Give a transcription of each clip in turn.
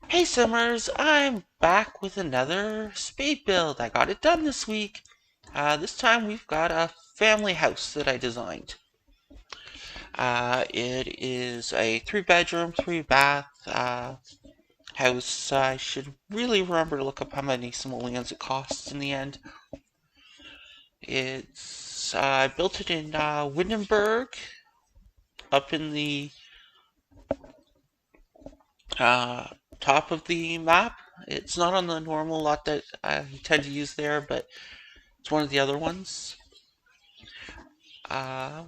Hey Summers, I'm back with another spade build. I got it done this week. This time we've got a family house that I designed. It is a 3 bedroom, 3 bath house. I should really remember to look up how many simoleons it costs in the end. I built it in Windenburg, up in the uh, top of the map. It's not on the normal lot that I tend to use there, but it's one of the other ones. Uh,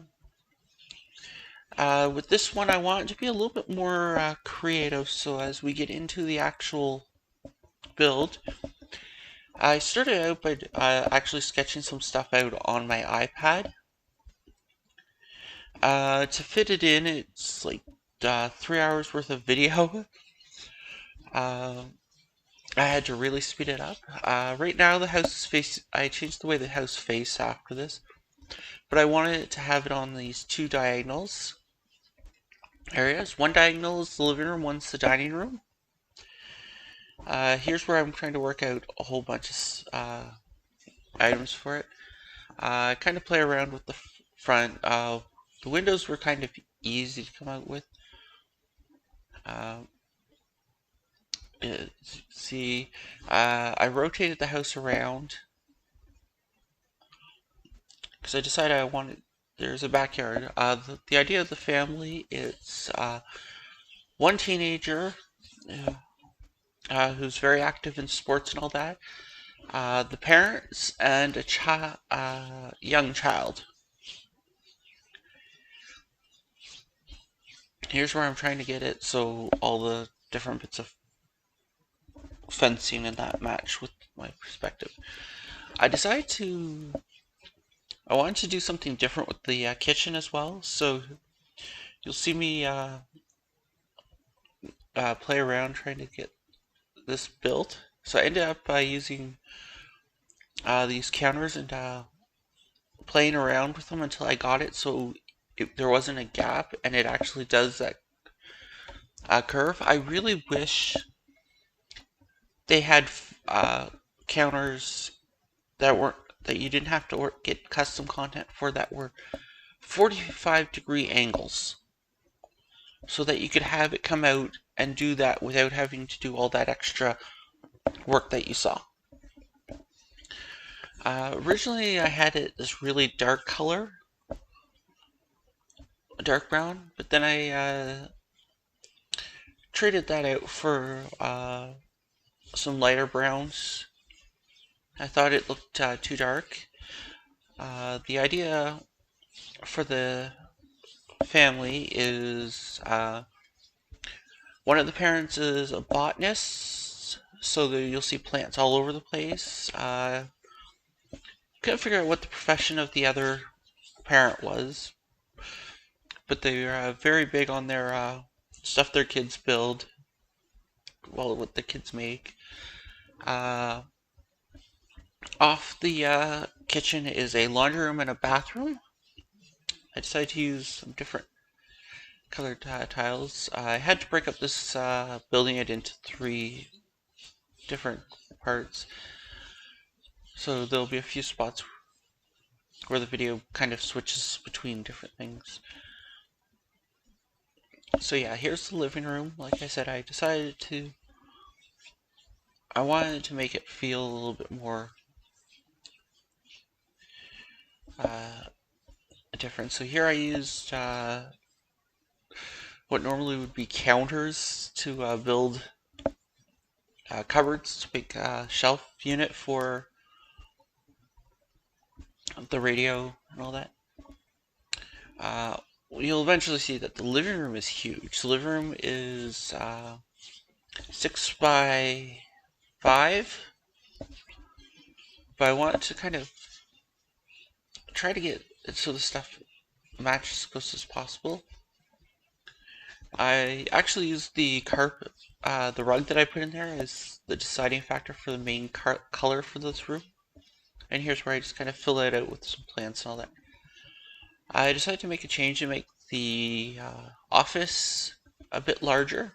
with this one, I want it to be a little bit more creative, so as we get into the actual build, I started out by actually sketching some stuff out on my iPad. To fit it in, it's like 3 hours worth of video. Uh, I had to really speed it up. Right now, the house face, I changed the way the house face after this, but I wanted it to have it on these two diagonals areas. One diagonal is the living room, one's the dining room. Here's where I'm trying to work out a whole bunch of items for it. I kind of play around with the front. The windows were kind of easy to come out with. Uh, see, I rotated the house around because I decided I wanted. There's a backyard. The idea of the family is one teenager who's very active in sports and all that. The parents and a young child. Here's where I'm trying to get it so all the different bits of fencing and that match with my perspective. I decided I wanted to do something different with the kitchen as well, so you'll see me play around trying to get this built. So I ended up using these counters and playing around with them until I got it so there wasn't a gap and it actually does that curve. I really wish they had counters that you didn't have to get custom content for that were 45-degree angles, so that you could have it come out and do that without having to do all that extra work that you saw. Originally, I had it this really dark color, dark brown, but then I traded that out for some lighter browns. I thought it looked too dark. The idea for the family is one of the parents is a botanist, so that you'll see plants all over the place. Couldn't figure out what the profession of the other parent was, but they're very big on their stuff their kids build, well, what the kids make. Uh, Off the kitchen is a laundry room and a bathroom. I decided to use some different colored tiles. I had to break up this building it into 3 different parts, so there'll be a few spots where the video kind of switches between different things. So yeah, here's the living room. Like I said, I wanted to make it feel a little bit more different. So here I used what normally would be counters to build cupboards to make a shelf unit for the radio and all that. You'll eventually see that the living room is huge. The living room is 6 by 5, but I want to kind of try to get it so the stuff matches as close as possible. I actually used the carpet, the rug that I put in there as the deciding factor for the main color for this room. And here's where I just kind of fill it out with some plants and all that. I decided to make a change and make the office a bit larger.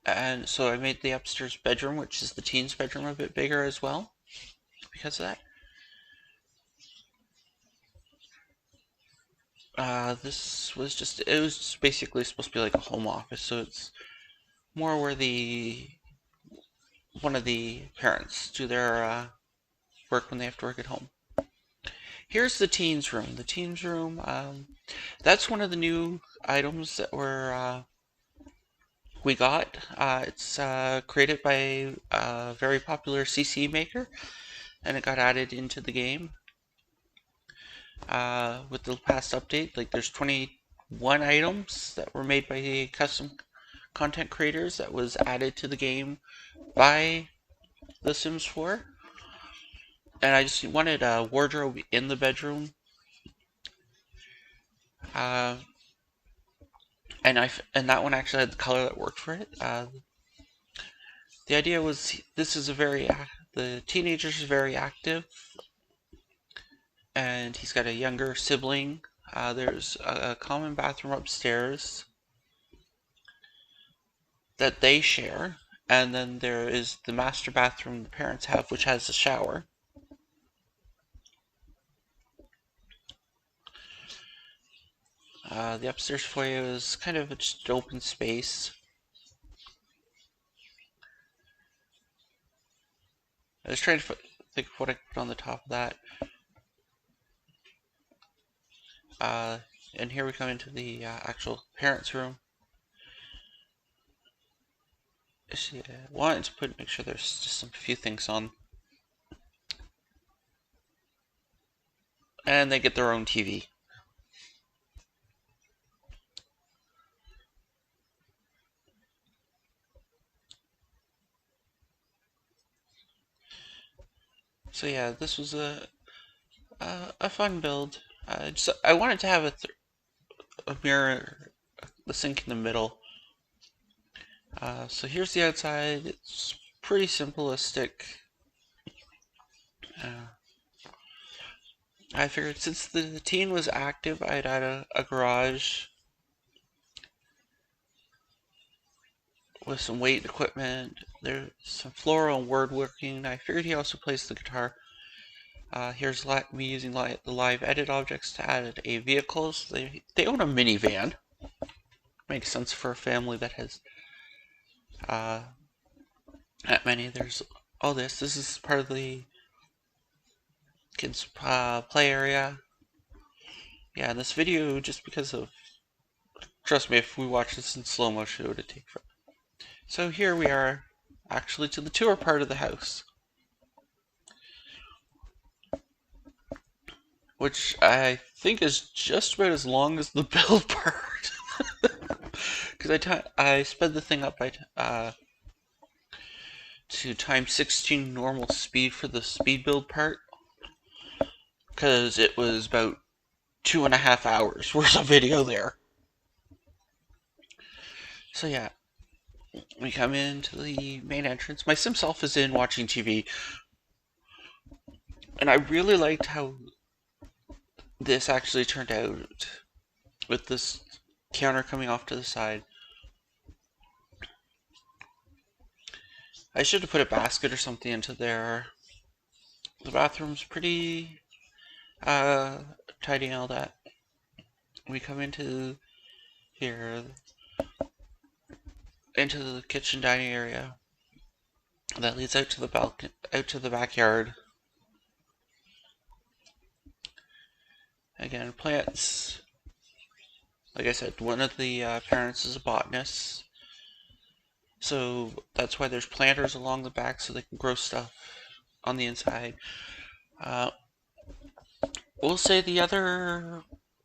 And so I made the upstairs bedroom, which is the teens' bedroom, a bit bigger as well because of that. This was just, it was just basically supposed to be like a home office, so it's more where one of the parents do their work when they have to work at home. Here's the teens room. The teens room, that's one of the new items that we got. It's created by a very popular CC maker, and it got added into the game with the past update. Like, there's 21 items that were made by the custom content creators that was added to the game by The Sims 4. And I just wanted a wardrobe in the bedroom. And that one actually had the color that worked for it. The idea was the teenager's very active, and he's got a younger sibling. There's a common bathroom upstairs that they share, and then there is the master bathroom the parents have, which has a shower. The upstairs foyer is kind of just an open space. I was trying to think of what I could put on the top of that. And here we come into the actual parents' room. I wanted to make sure there's just a few things on. And they get their own TV. So yeah, this was a fun build. I wanted to have a mirror, the sink in the middle. So here's the outside. It's pretty simplistic. I figured since the teen was active, I'd add a garage with some weight equipment. There's some floral and woodworking. I figured he also plays the guitar. Here's me using the live edit objects to add a vehicle. So they own a minivan. Makes sense for a family that has that many. There's all this. This is part of the kids' play area. Yeah, this video, just because of, trust me, if we watch this in slow motion, it would take forever. So here we are, actually, to the tour part of the house, which I think is just about as long as the build part. Because I sped the thing up by to times 16 normal speed for the speed build part, because it was about 2.5 hours worth of video there. So yeah, we come into the main entrance. My sim self is in watching TV, and I really liked how this actually turned out with this counter coming off to the side. I should have put a basket or something into there. The bathroom's pretty tidy and all that. We come into here, into the kitchen dining area that leads out to the balcony, out to the backyard. Again, plants. Like I said, one of the parents is a botanist, so that's why there's planters along the back so they can grow stuff on the inside. We'll say the other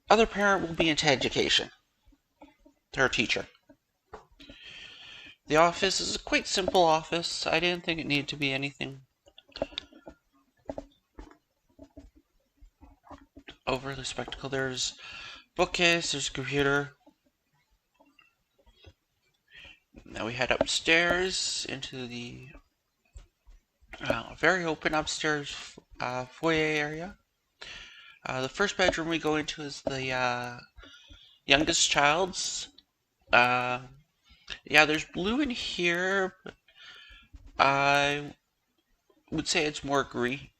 parent will be into education. They're a teacher. The office is a quite simple office. I didn't think it needed to be anything overly spectacle. There's bookcase, there's a computer. Now we head upstairs into the very open upstairs foyer area. The first bedroom we go into is the youngest child's. Yeah, there's blue in here, but I would say it's more green.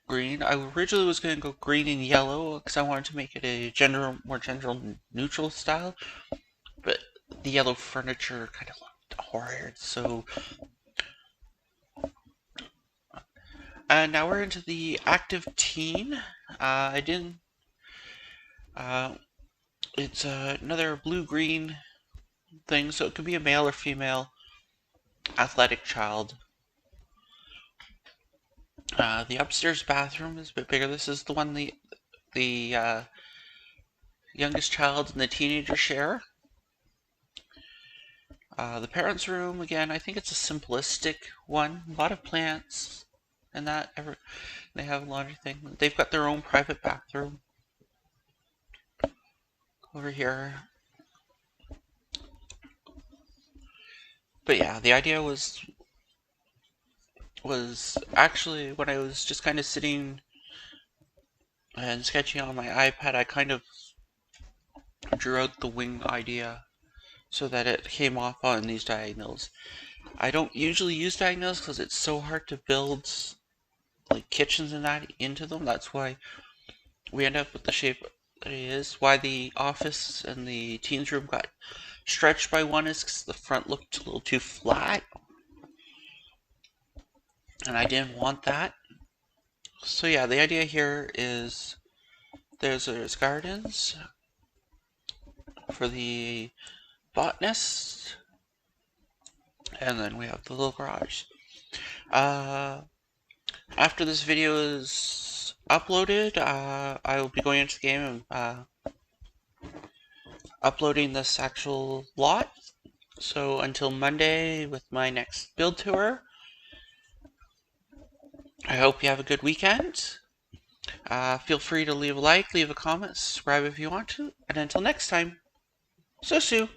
I originally was going to go green and yellow because I wanted to make it a more gender neutral style, but the yellow furniture kind of looked horrid. So, now we're into the active teen. I didn't. It's another blue-green thing, so it could be a male or female athletic child. The upstairs bathroom is a bit bigger. This is the one the youngest child and the teenager share. The parents' room, again, I think it's a simplistic one. A lot of plants and that. They have a laundry thing. They've got their own private bathroom over here. But yeah, the idea was actually when I was just kind of sitting and sketching on my iPad, I kind of drew out the wing idea so that it came off on these diagonals. I don't usually use diagonals because it's so hard to build like kitchens and that into them. That's why we end up with the shape that it is. Why the office and the teens room got stretched by one is because the front looked a little too flat, and I didn't want that. So yeah, the idea here is there's gardens for the botanist, and then we have the little garage. After this video is uploaded, I will be going into the game and uploading this actual lot. So until Monday with my next build tour, I hope you have a good weekend. Feel free to leave a like, leave a comment, subscribe if you want to, and until next time, Susu!